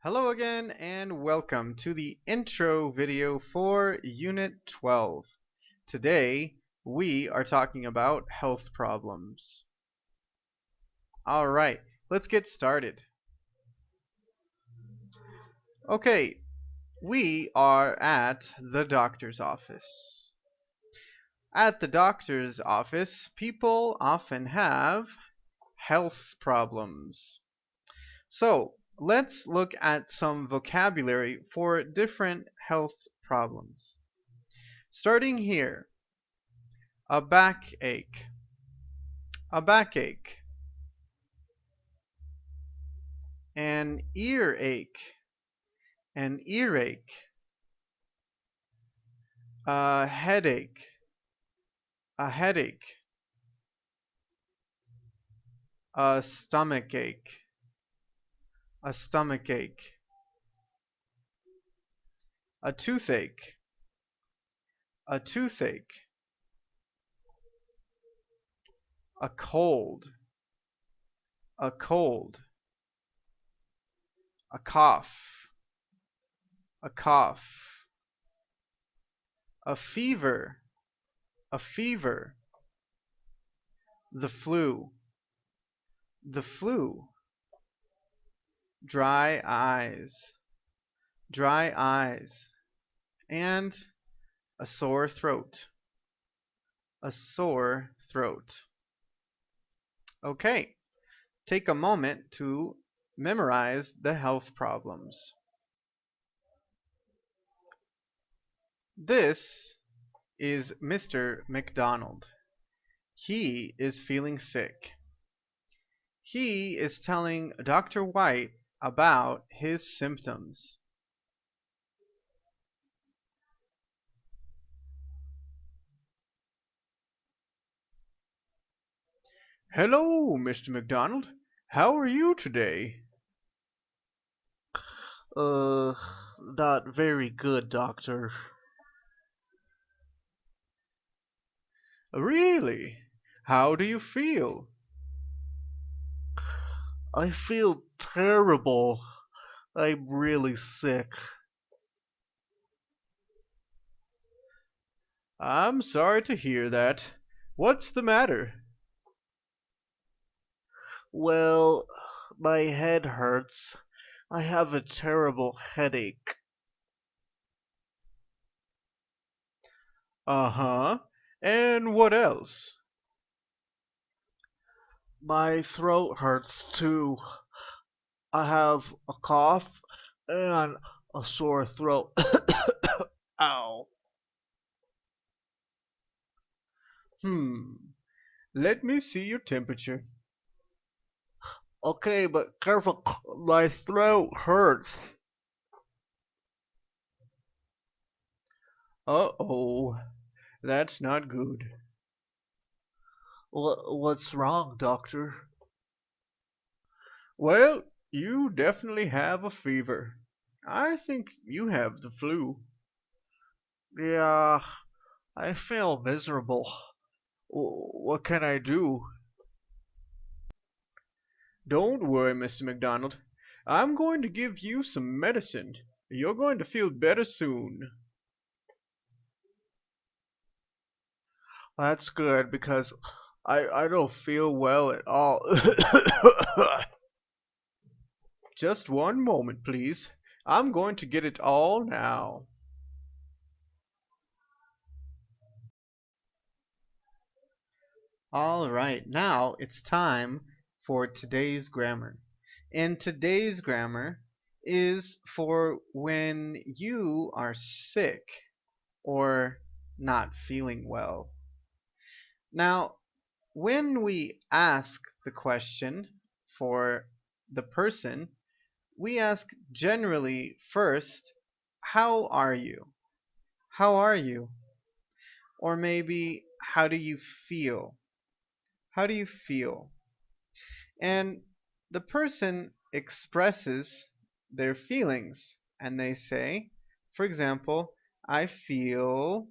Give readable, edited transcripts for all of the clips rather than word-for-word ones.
Hello again and welcome to the intro video for Unit 12. Today we are talking about health problems. Alright, let's get started. Okay, we are at the doctor's office. At the doctor's office, people often have health problems. So, let's look at some vocabulary for different health problems. Starting here, a backache, a backache, an earache, an earache, a headache, a headache, a stomachache, a stomachache, a toothache, a toothache, a cold, a cold, a cough, a cough, a fever, a fever, the flu, the flu, dry eyes, and a sore throat, a sore throat. Okay, take a moment to memorize the health problems. This is Mr. McDonald. He is feeling sick. He is telling Dr. White about his symptoms. Hello, Mr. McDonald. How are you today? Not very good, doctor. Really? How do you feel? I feel terrible. I'm really sick. I'm sorry to hear that. What's the matter? Well, my head hurts. I have a terrible headache. Uh-huh. And what else? My throat hurts too. I have a cough and a sore throat. Ow. Let me see your temperature. Okay, but careful, my throat hurts. Uh-oh. That's not good. What's wrong, doctor? Well, you definitely have a fever. I think you have the flu. Yeah, I feel miserable. What can I do? Don't worry, Mr. McDonald. I'm going to give you some medicine. You're going to feel better soon. That's good because I don't feel well at all. Just one moment, please. I'm going to get it all now. All right, now it's time for today's grammar. And today's grammar is for when you are sick or not feeling well. Now, when we ask the question for the person, we ask generally first, how are you? How are you? Or maybe, how do you feel? How do you feel? And the person expresses their feelings and they say, for example, I feel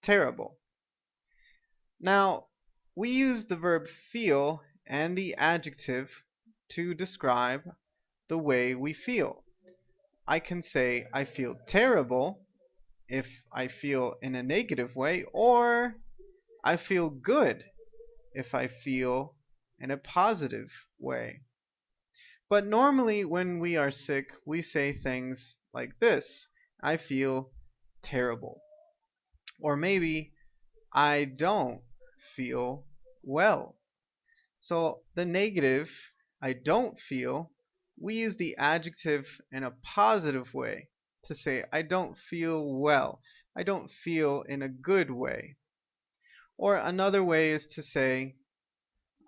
terrible. Now, we use the verb feel and the adjective to describe the way we feel. I can say I feel terrible if I feel in a negative way, or I feel good if I feel in a positive way. But normally, when we are sick, we say things like this: I feel terrible. Or maybe I don't feel well. So the negative, I don't feel, we use the adjective in a positive way to say I don't feel well. I don't feel in a good way. Or another way is to say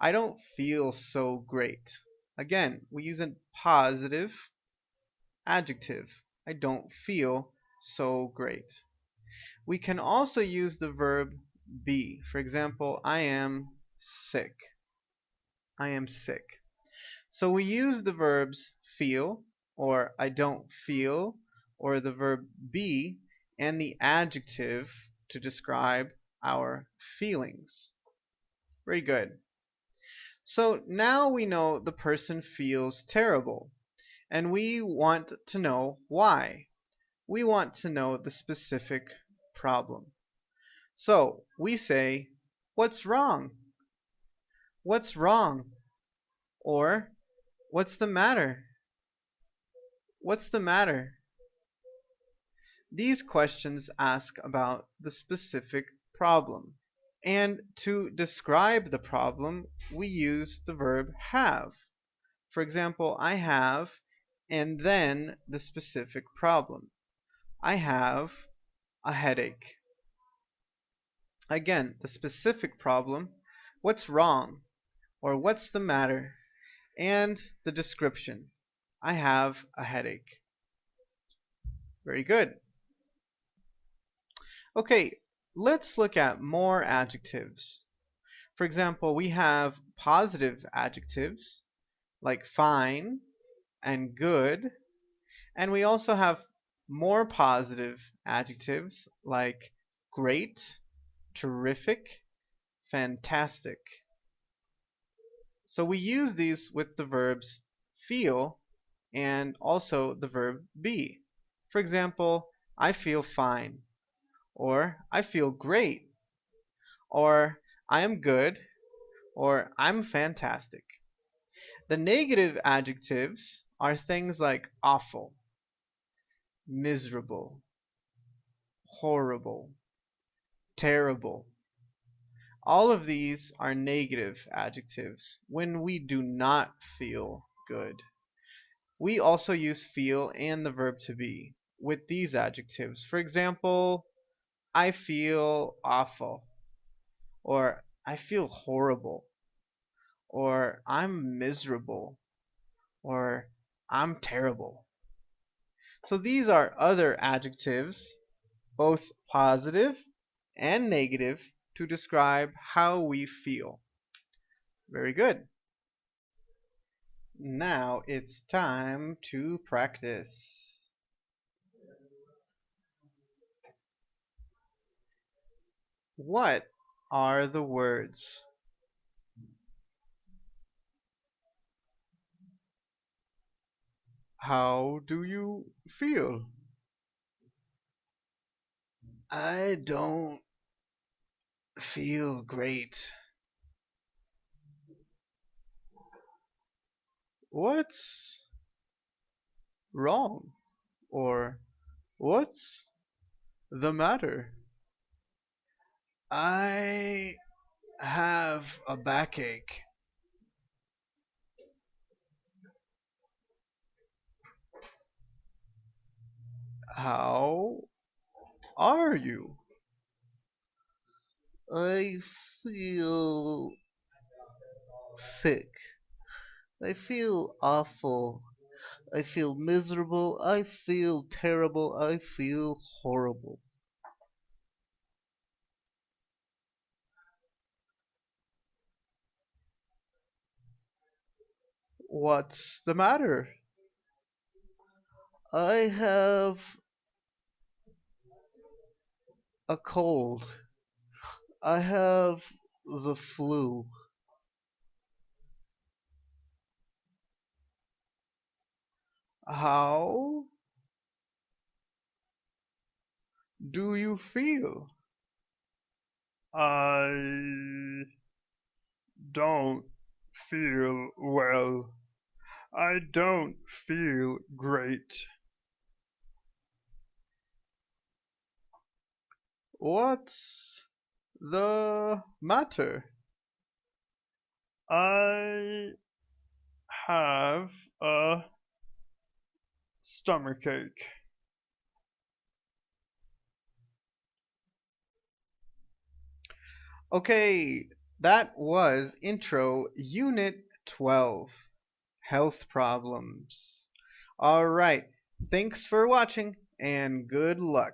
I don't feel so great. Again, we use a positive adjective. I don't feel so great. We can also use the verb be. For example, I am sick. I am sick. So we use the verbs feel, or I don't feel, or the verb be, and the adjective to describe our feelings. Very good. So now we know the person feels terrible, and we want to know why. We want to know the specific problem. So we say, what's wrong? What's wrong? Or, what's the matter? What's the matter? These questions ask about the specific problem. And to describe the problem, we use the verb have. For example, I have, and then the specific problem. I have a headache. Again, the specific problem, what's wrong, or what's the matter, and the description, I have a headache. Very good. Okay, let's look at more adjectives. For example, we have positive adjectives like fine and good, and we also have more positive adjectives like great, terrific, fantastic. So we use these with the verbs feel and also the verb be. For example, I feel fine, or I feel great, or I am good, or I'm fantastic. The negative adjectives are things like awful, miserable, horrible, terrible. All of these are negative adjectives when we do not feel good. We also use feel and the verb to be with these adjectives. For example, I feel awful, or I feel horrible, or I'm miserable, or I'm terrible. So these are other adjectives, both positive and negative, to describe how we feel. Very good. Now it's time to practice. What are the words? How do you feel? I don't feel great. What's wrong? Or what's the matter? I have a backache. How are you? I feel sick. I feel awful. I feel miserable. I feel terrible. I feel horrible. What's the matter? I have a cold. I have the flu. How do you feel? I don't feel well. I don't feel great. What's the matter? I have a stomachache. Okay, that was Intro Unit 12, Health Problems. All right, thanks for watching and good luck.